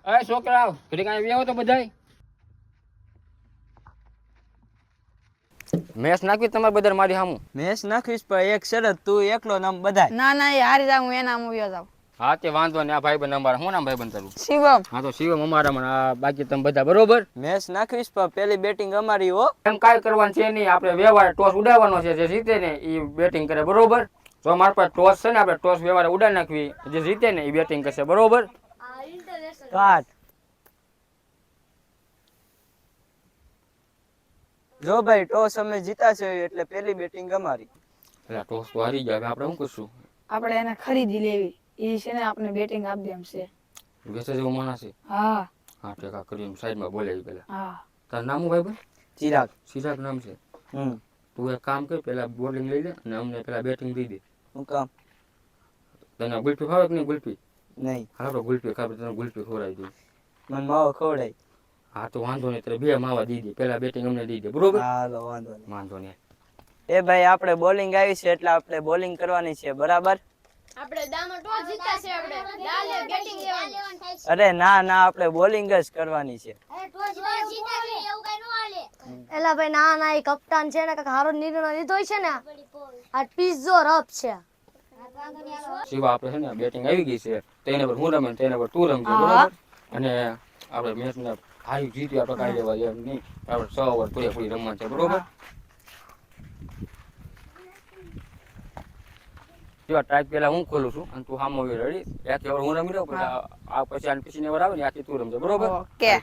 અરે છોકરાઓ ઘડી કાંઈ બેહો તો બધાય. મેચ નાખવી તમારે બધા મારી સામું. મેચ નાખીશ પણ એક શરત, તું એકલો નામ બધાય. ના ના એ હારી જાવ, હું એના મૂવ્યો જાવ. હા તે વાંધો ને આ ભાઈબંધ અમારા. શું નામ ભાઈબંધ તારું? શિવમ. હા તો શિવમ અમારામાં આ બાકી તમે બધા બરોબર. મેચ નાખીશ પણ પેલી બેટિંગ અમારી હો. એમ કાંઈ કરવાનું છે નહીં, આપણે વ્યવહાર ટોસ ઉડાવવાનો છે. જે જીતે ને એ બેટિંગ કરે બરોબર. તો અમારા પાસે ટોસ છે ને, આપણે ટોસ વ્યવહાર ઉડાડી નાખવી. જે જીતે ને એ બેટિંગ કરશે બરોબર. કાટ જો ભાઈ, ટોસ અમે જીતાશે એટલે પેલી બેટિંગ અમારી. એટલે ટોસ તો હારી ગયા, હવે આપણે શું કરશું? આપણે એને ખરીદી લેવી. એ છે ને આપણે બેટિંગ આપી દે એમ છે. વેસે જેવો માણસ છે. હા હા ટેકા કરીને સાઈડમાં બોલાવી પેલા. હા. તારું નામ શું ભાઈબંધ? ચિરાગ. સિરાગ નામ છે. હમ તું એક કામ કર, પેલા બોલિંગ લઈ લે અને અમને પેલા બેટિંગ દઈ દે. હું કામ તને ગુલ્ફી ભાવે કે નહીં? ગુલ્ફી નહીં, હાલ આપણે ગુલ્ફી ખાવે, તને ગુલ્ફી ખવડાવી દઉં. મને માવો ખવડાય. હા તો વાંધો નહીં, તારે બે માવા દઈ દે. પેલા બેટિંગ અમને દઈ દે બરોબર. હાલો વાંધો નહીં. વાંધો નહીં. એ ભાઈ, આપણે બોલિંગ આવી છે એટલે આપણે બોલિંગ કરવાની છે, બરાબર? આપણે દામાં ટોસ જીતા છે, આપણે દાલે બેટિંગ લેવાની. અરે ના ના, આપણે બોલિંગ જ કરવાની છે. ટોસ જીતા છે એવું કઈ નો હાલે. એલા ભાઈ ના ના, એ કપ્તાન છે ને કાંઈક હારો નિર્ણય લીધો છે ને. આ પીઝો રફ છે. શિવા આપણે છે ને બેટિંગ આવી ગઈ છે, તેના પર હું રમે તેના પર તું રમજે બરોબર. અને આપણે મેચ ને હારી જીતી આપણે કાઢી લેવા એમ નહીં. આપણે 6 ઓવર પૂરી પૂરી રમવાનું છે બરોબર. શિવા ટ્રાઇક પેલા હું ખોલું છું અને તું સામો રેડી. ત્યાંથી હવે હું રમી લઉં, પછી આ પછી આને પછીની ઓવર આવે ને ત્યાંથી તું રમજે બરોબર. ઓકે.